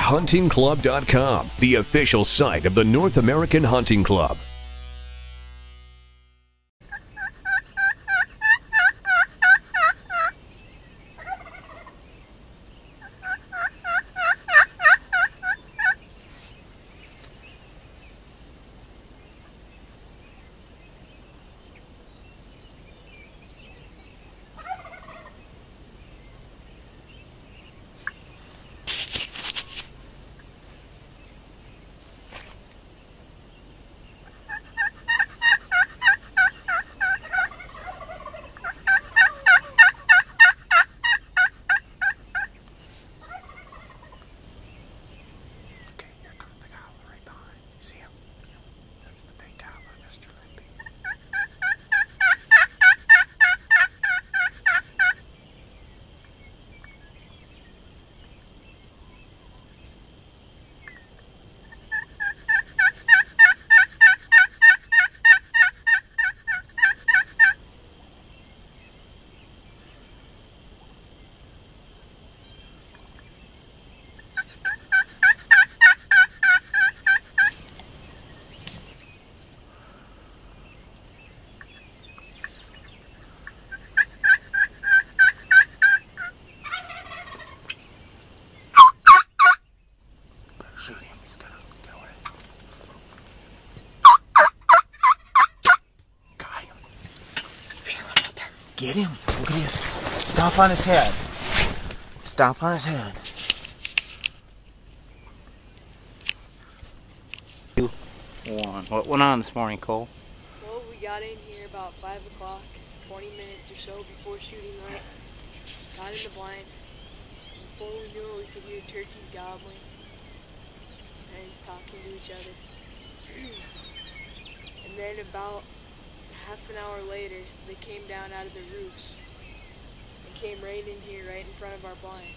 NorAmericanHuntingClub.com, the official site of the North American Hunting Club. Get him. Look at this. Stomp on his head. Stomp on his head. What went on this morning, Cole? Well, we got in here about 5 o'clock, 20 minutes or so before shooting light. Got in the blind. Before we knew it, we could hear turkeys gobbling. And talking to each other. And then about half an hour later, they came down out of their roofs and came right in here, right in front of our blind.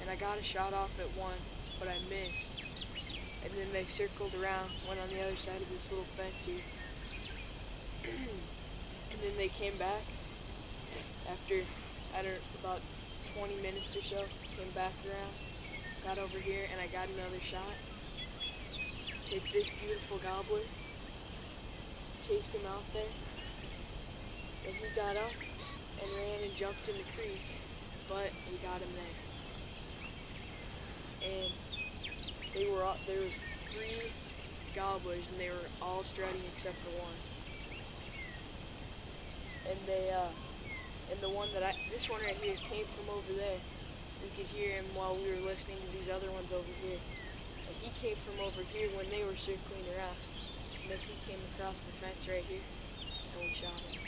And I got a shot off at one, but I missed. And then they circled around, went on the other side of this little fence here. And then they came back after, about 20 minutes or so, came back around, got over here, and I got another shot. Hit this beautiful gobbler. Chased him out there, and he got up and ran and jumped in the creek, but we got him there. And there was 3 gobblers, and they were all strutting except for one. And this one right here came from over there. We could hear him while we were listening to these other ones over here. And he came from over here when they were circling around. And then he came across the fence right here, and we shot him.